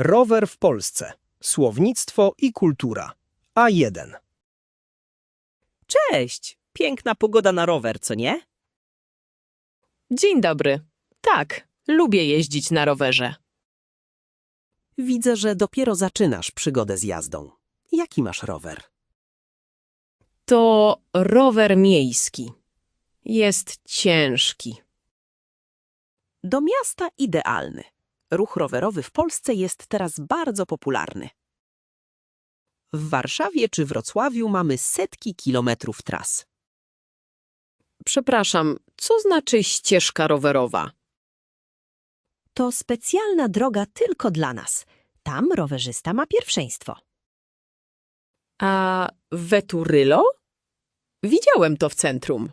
Rower w Polsce. Słownictwo i kultura. A1. Cześć! Piękna pogoda na rower, co nie? Dzień dobry. Tak, lubię jeździć na rowerze. Widzę, że dopiero zaczynasz przygodę z jazdą. Jaki masz rower? To rower miejski. Jest ciężki. Do miasta idealny. Ruch rowerowy w Polsce jest teraz bardzo popularny. W Warszawie czy Wrocławiu mamy setki kilometrów tras. Przepraszam, co znaczy ścieżka rowerowa? To specjalna droga tylko dla nas. Tam rowerzysta ma pierwszeństwo. A Veturillo? Widziałem to w centrum.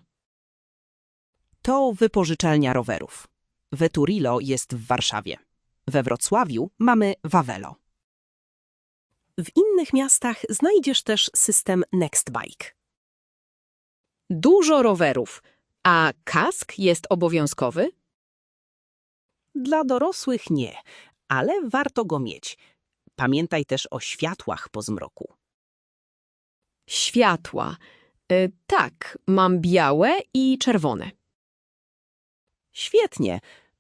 To wypożyczalnia rowerów. Veturillo jest w Warszawie. We Wrocławiu mamy Wawelo. W innych miastach znajdziesz też system Nextbike. Dużo rowerów. A kask jest obowiązkowy? Dla dorosłych nie, ale warto go mieć. Pamiętaj też o światłach po zmroku. Światła. Tak, mam białe i czerwone. Świetnie.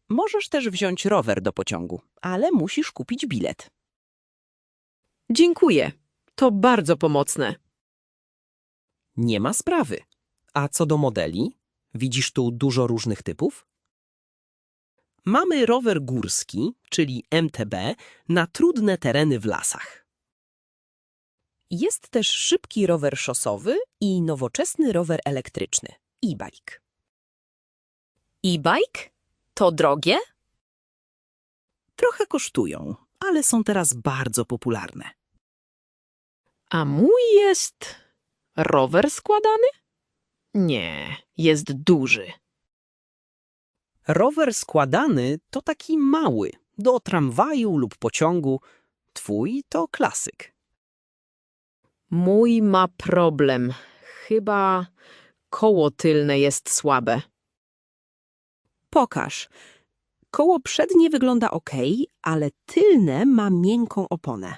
Możesz też wziąć rower do pociągu, ale musisz kupić bilet. Dziękuję. To bardzo pomocne. Nie ma sprawy. A co do modeli? Widzisz tu dużo różnych typów? Mamy rower górski, czyli MTB, na trudne tereny w lasach. Jest też szybki rower szosowy i nowoczesny rower elektryczny, e-bike. E-bike? To drogie? Trochę kosztują, ale są teraz bardzo popularne. A mój jest rower składany? Nie, jest duży. Rower składany to taki mały, do tramwaju lub pociągu. Twój to klasyk. Mój ma problem. Chyba koło tylne jest słabe. Pokaż. Koło przednie wygląda ok, ale tylne ma miękką oponę.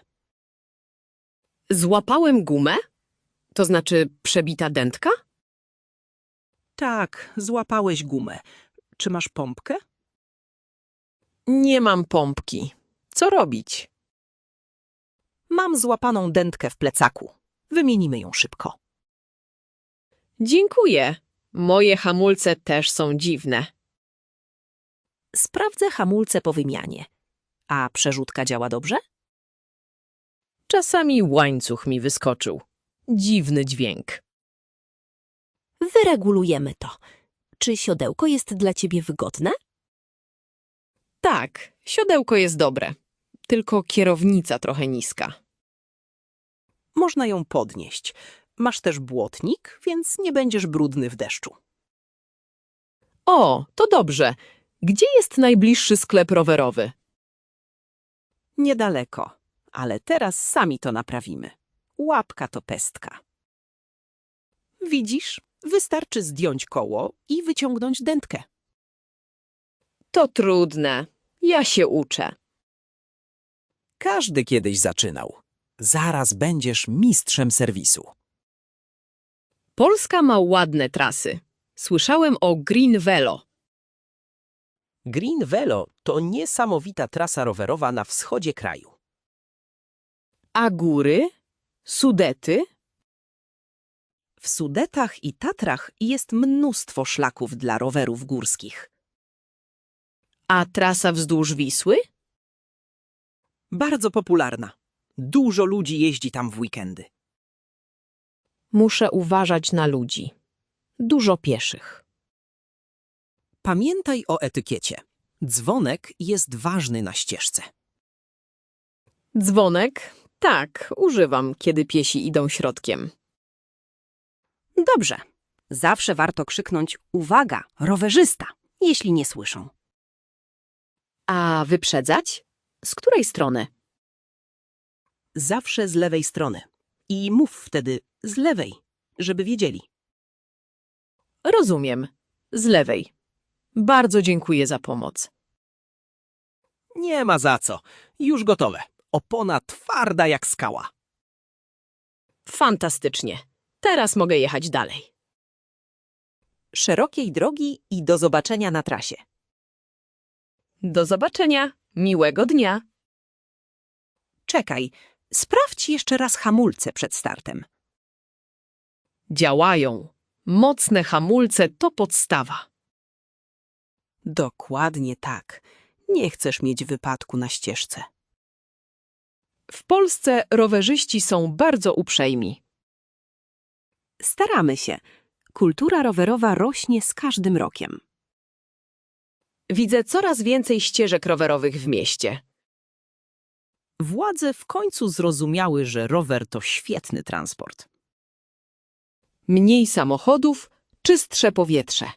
Złapałem gumę? To znaczy przebita dętka? Tak, złapałeś gumę. Czy masz pompkę? Nie mam pompki. Co robić? Mam złapaną dętkę w plecaku. Wymienimy ją szybko. Dziękuję. Moje hamulce też są dziwne. Sprawdzę hamulce po wymianie. A przerzutka działa dobrze? Czasami łańcuch mi wyskoczył. Dziwny dźwięk. Wyregulujemy to. Czy siodełko jest dla ciebie wygodne? Tak, siodełko jest dobre. Tylko kierownica trochę niska. Można ją podnieść. Masz też błotnik, więc nie będziesz brudny w deszczu. O, to dobrze. Gdzie jest najbliższy sklep rowerowy? Niedaleko, ale teraz sami to naprawimy. Łapka to pestka. Widzisz, wystarczy zdjąć koło i wyciągnąć dętkę. To trudne. Ja się uczę. Każdy kiedyś zaczynał. Zaraz będziesz mistrzem serwisu. Polska ma ładne trasy. Słyszałem o Green Velo. Green Velo to niesamowita trasa rowerowa na wschodzie kraju. A góry? Sudety? W Sudetach i Tatrach jest mnóstwo szlaków dla rowerów górskich. A trasa wzdłuż Wisły? Bardzo popularna. Dużo ludzi jeździ tam w weekendy. Muszę uważać na ludzi. Dużo pieszych. Pamiętaj o etykiecie. Dzwonek jest ważny na ścieżce. Dzwonek? Tak, używam, kiedy piesi idą środkiem. Dobrze. Zawsze warto krzyknąć uwaga, rowerzysta, jeśli nie słyszą. A wyprzedzać? Z której strony? Zawsze z lewej strony. I mów wtedy z lewej, żeby wiedzieli. Rozumiem. Z lewej. Bardzo dziękuję za pomoc. Nie ma za co. Już gotowe. Opona twarda jak skała. Fantastycznie. Teraz mogę jechać dalej. Szerokiej drogi i do zobaczenia na trasie. Do zobaczenia. Miłego dnia. Czekaj, sprawdź jeszcze raz hamulce przed startem. Działają. Mocne hamulce to podstawa. Dokładnie tak. Nie chcesz mieć wypadku na ścieżce. W Polsce rowerzyści są bardzo uprzejmi. Staramy się. Kultura rowerowa rośnie z każdym rokiem. Widzę coraz więcej ścieżek rowerowych w mieście. Władze w końcu zrozumiały, że rower to świetny transport. Mniej samochodów, czystsze powietrze.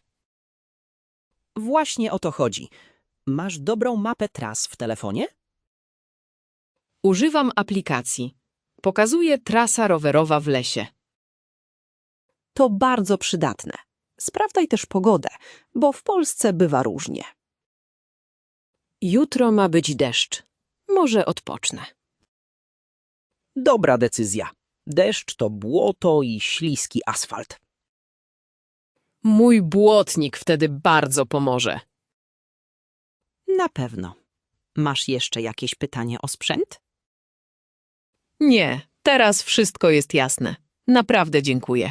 Właśnie o to chodzi. Masz dobrą mapę tras w telefonie? Używam aplikacji. Pokazuje trasa rowerowa w lesie. To bardzo przydatne. Sprawdzaj też pogodę, bo w Polsce bywa różnie. Jutro ma być deszcz. Może odpocznę. Dobra decyzja. Deszcz to błoto i śliski asfalt. Mój błotnik wtedy bardzo pomoże. Na pewno. Masz jeszcze jakieś pytanie o sprzęt? Nie, teraz wszystko jest jasne. Naprawdę dziękuję.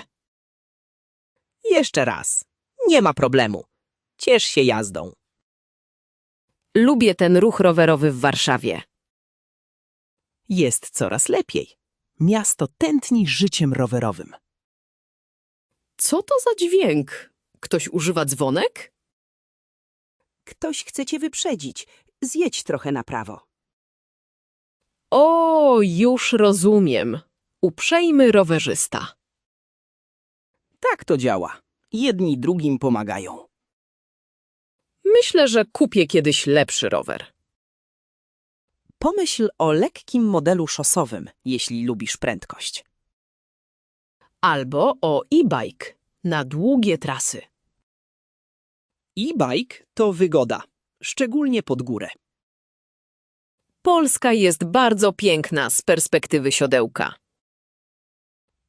Jeszcze raz. Nie ma problemu. Ciesz się jazdą. Lubię ten ruch rowerowy w Warszawie. Jest coraz lepiej. Miasto tętni życiem rowerowym. Co to za dźwięk? Ktoś używa dzwonek? Ktoś chce cię wyprzedzić. Zjedź trochę na prawo. O, już rozumiem. Uprzejmy rowerzysta. Tak to działa. Jedni drugim pomagają. Myślę, że kupię kiedyś lepszy rower. Pomyśl o lekkim modelu szosowym, jeśli lubisz prędkość. Albo o e-bike na długie trasy. E-bike to wygoda, szczególnie pod górę. Polska jest bardzo piękna z perspektywy siodełka.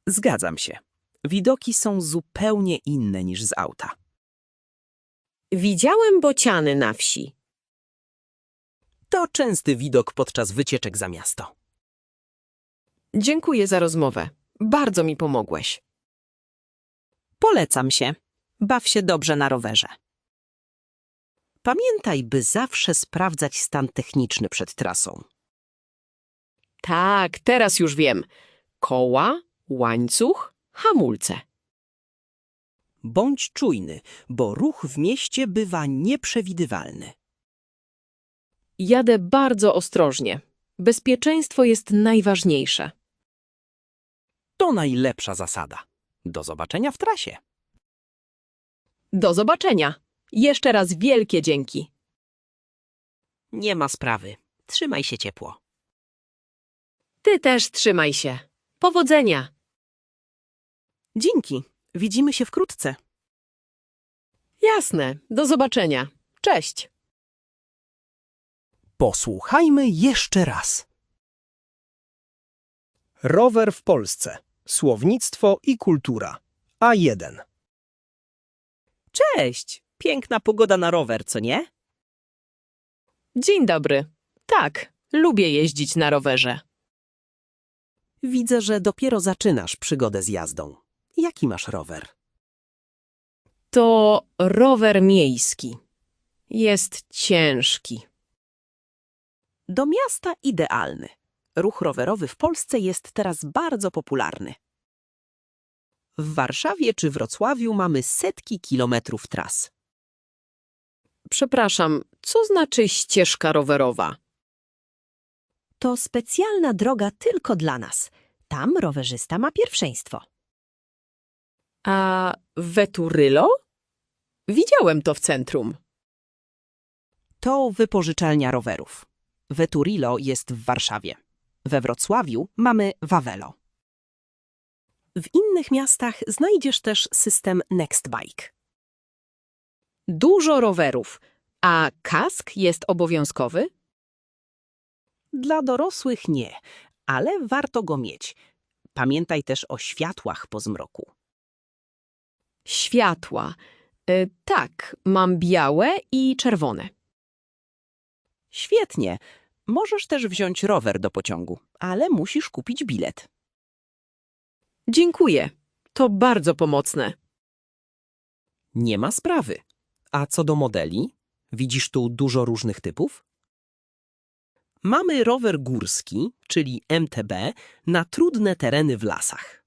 Zgadzam się. Widoki są zupełnie inne niż z auta. Widziałem bociany na wsi. To częsty widok podczas wycieczek za miasto. Dziękuję za rozmowę. Bardzo mi pomogłeś. Polecam się. Baw się dobrze na rowerze. Pamiętaj, by zawsze sprawdzać stan techniczny przed trasą. Tak, teraz już wiem. Koła, łańcuch, hamulce. Bądź czujny, bo ruch w mieście bywa nieprzewidywalny. Jadę bardzo ostrożnie. Bezpieczeństwo jest najważniejsze. To najlepsza zasada. Do zobaczenia w trasie. Do zobaczenia. Jeszcze raz wielkie dzięki. Nie ma sprawy. Trzymaj się ciepło. Ty też trzymaj się. Powodzenia. Dzięki. Widzimy się wkrótce. Jasne. Do zobaczenia. Cześć. Posłuchajmy jeszcze raz. Rower w Polsce. Słownictwo i kultura. A1. Cześć! Piękna pogoda na rower, co nie? Dzień dobry. Tak, lubię jeździć na rowerze. Widzę, że dopiero zaczynasz przygodę z jazdą. Jaki masz rower? To rower miejski. Jest ciężki. Do miasta idealny. Ruch rowerowy w Polsce jest teraz bardzo popularny. W Warszawie czy Wrocławiu mamy setki kilometrów tras. Przepraszam, co znaczy ścieżka rowerowa? To specjalna droga tylko dla nas. Tam rowerzysta ma pierwszeństwo. A Veturillo? Widziałem to w centrum. To wypożyczalnia rowerów. Veturillo jest w Warszawie. We Wrocławiu mamy Wawelo. W innych miastach znajdziesz też system Nextbike. Dużo rowerów. A kask jest obowiązkowy? Dla dorosłych nie, ale warto go mieć. Pamiętaj też o światłach po zmroku. Światła. Tak, mam białe i czerwone. Świetnie. Możesz też wziąć rower do pociągu, ale musisz kupić bilet. Dziękuję. To bardzo pomocne. Nie ma sprawy. A co do modeli? Widzisz tu dużo różnych typów? Mamy rower górski, czyli MTB, na trudne tereny w lasach.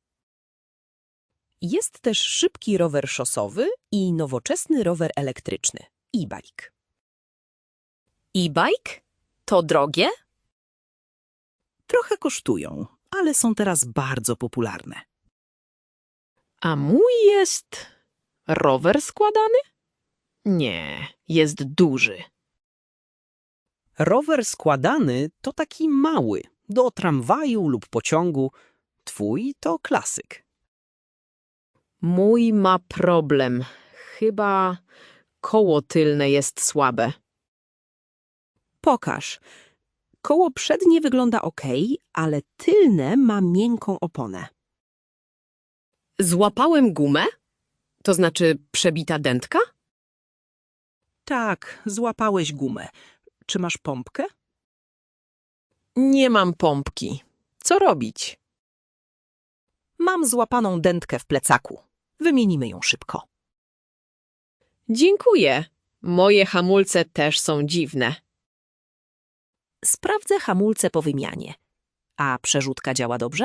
Jest też szybki rower szosowy i nowoczesny rower elektryczny, e-bike. E-bike? To drogie? Trochę kosztują, ale są teraz bardzo popularne. A mój jest rower składany? Nie, jest duży. Rower składany to taki mały, do tramwaju lub pociągu. Twój to klasyk. Mój ma problem. Chyba koło tylne jest słabe. Pokaż. Koło przednie wygląda ok, ale tylne ma miękką oponę. Złapałem gumę? To znaczy przebita dętka? Tak, złapałeś gumę. Czy masz pompkę? Nie mam pompki. Co robić? Mam złapaną dętkę w plecaku. Wymienimy ją szybko. Dziękuję. Moje hamulce też są dziwne. Sprawdzę hamulce po wymianie. A przerzutka działa dobrze?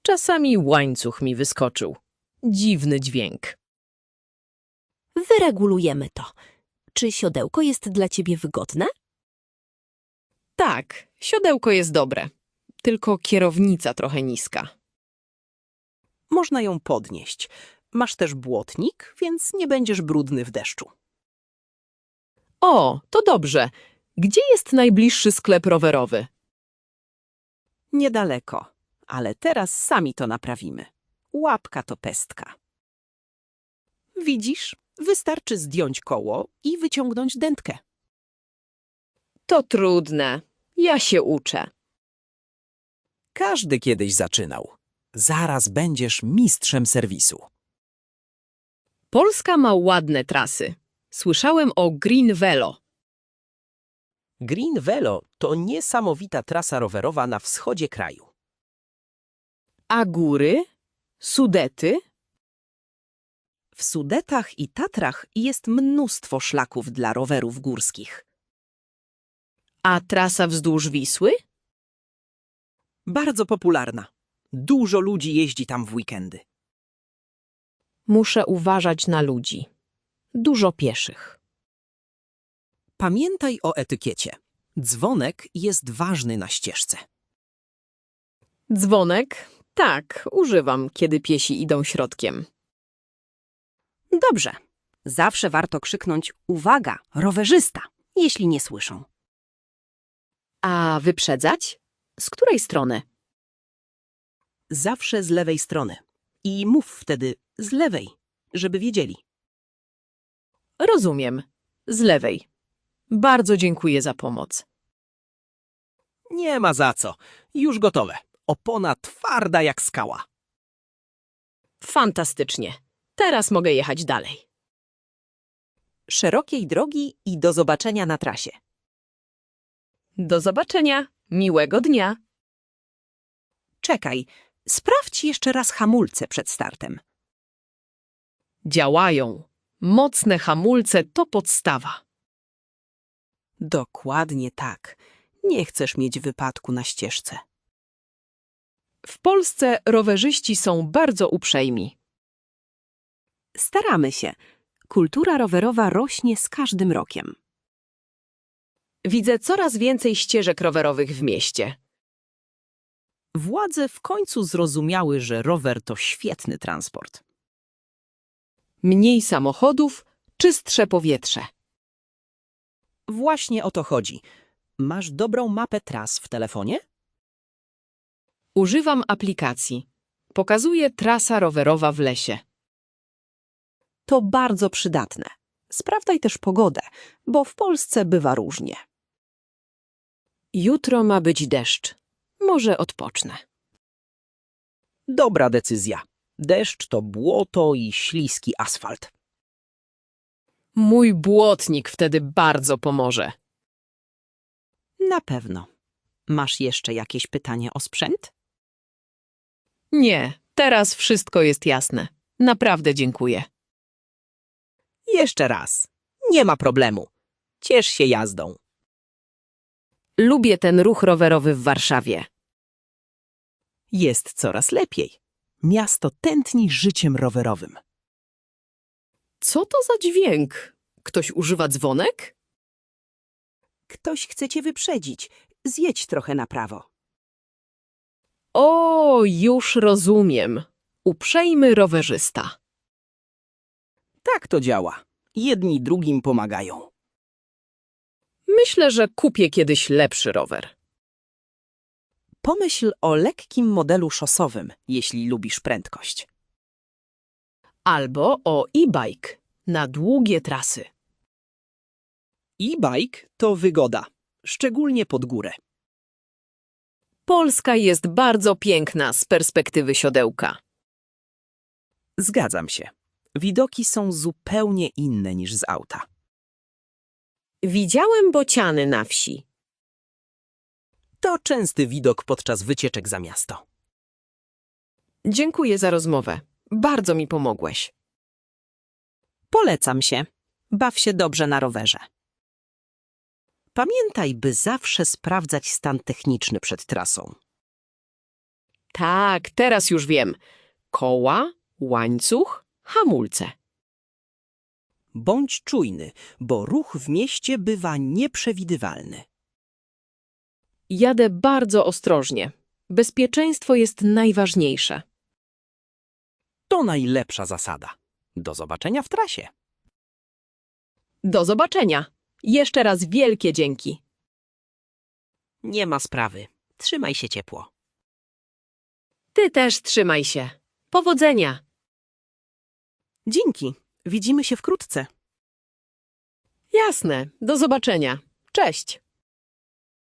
Czasami łańcuch mi wyskoczył. Dziwny dźwięk. Wyregulujemy to. Czy siodełko jest dla ciebie wygodne? Tak, siodełko jest dobre. Tylko kierownica trochę niska. Można ją podnieść. Masz też błotnik, więc nie będziesz brudny w deszczu. O, to dobrze. Gdzie jest najbliższy sklep rowerowy? Niedaleko, ale teraz sami to naprawimy. Łapka to pestka. Widzisz, wystarczy zdjąć koło i wyciągnąć dętkę. To trudne. Ja się uczę. Każdy kiedyś zaczynał. Zaraz będziesz mistrzem serwisu. Polska ma ładne trasy. Słyszałem o Green Velo. Green Velo to niesamowita trasa rowerowa na wschodzie kraju. A góry? Sudety? W Sudetach i Tatrach jest mnóstwo szlaków dla rowerów górskich. A trasa wzdłuż Wisły? Bardzo popularna. Dużo ludzi jeździ tam w weekendy. Muszę uważać na ludzi. Dużo pieszych. Pamiętaj o etykiecie. Dzwonek jest ważny na ścieżce. Dzwonek? Tak, używam, kiedy piesi idą środkiem. Dobrze. Zawsze warto krzyknąć uwaga, rowerzysta, jeśli nie słyszą. A wyprzedzać? Z której strony? Zawsze z lewej strony. I mów wtedy z lewej, żeby wiedzieli. Rozumiem. Z lewej. Bardzo dziękuję za pomoc. Nie ma za co. Już gotowe. Opona twarda jak skała. Fantastycznie. Teraz mogę jechać dalej. Szerokiej drogi i do zobaczenia na trasie. Do zobaczenia. Miłego dnia. Czekaj, sprawdź jeszcze raz hamulce przed startem. Działają. Mocne hamulce to podstawa. Dokładnie tak. Nie chcesz mieć wypadku na ścieżce. W Polsce rowerzyści są bardzo uprzejmi. Staramy się. Kultura rowerowa rośnie z każdym rokiem. Widzę coraz więcej ścieżek rowerowych w mieście. Władze w końcu zrozumiały, że rower to świetny transport. Mniej samochodów, czystsze powietrze. Właśnie o to chodzi. Masz dobrą mapę tras w telefonie? Używam aplikacji. Pokazuje trasa rowerowa w lesie. To bardzo przydatne. Sprawdzaj też pogodę, bo w Polsce bywa różnie. Jutro ma być deszcz. Może odpocznę. Dobra decyzja. Deszcz to błoto i śliski asfalt. Mój błotnik wtedy bardzo pomoże. Na pewno. Masz jeszcze jakieś pytanie o sprzęt? Nie, teraz wszystko jest jasne. Naprawdę dziękuję. Jeszcze raz. Nie ma problemu. Ciesz się jazdą. Lubię ten ruch rowerowy w Warszawie. Jest coraz lepiej. Miasto tętni życiem rowerowym. Co to za dźwięk? Ktoś używa dzwonek? Ktoś chce cię wyprzedzić. Zjedź trochę na prawo. O, już rozumiem. Uprzejmy rowerzysta. Tak to działa. Jedni drugim pomagają. Myślę, że kupię kiedyś lepszy rower. Pomyśl o lekkim modelu szosowym, jeśli lubisz prędkość. Albo o e-bike na długie trasy. E-bike to wygoda, szczególnie pod górę. Polska jest bardzo piękna z perspektywy siodełka. Zgadzam się. Widoki są zupełnie inne niż z auta. Widziałem bociany na wsi. To częsty widok podczas wycieczek za miasto. Dziękuję za rozmowę. Bardzo mi pomogłeś. Polecam się. Baw się dobrze na rowerze. Pamiętaj, by zawsze sprawdzać stan techniczny przed trasą. Tak, teraz już wiem. Koła, łańcuch, hamulce. Bądź czujny, bo ruch w mieście bywa nieprzewidywalny. Jadę bardzo ostrożnie. Bezpieczeństwo jest najważniejsze. To najlepsza zasada. Do zobaczenia w trasie. Do zobaczenia. Jeszcze raz wielkie dzięki. Nie ma sprawy. Trzymaj się ciepło. Ty też trzymaj się. Powodzenia. Dzięki. Widzimy się wkrótce. Jasne. Do zobaczenia. Cześć.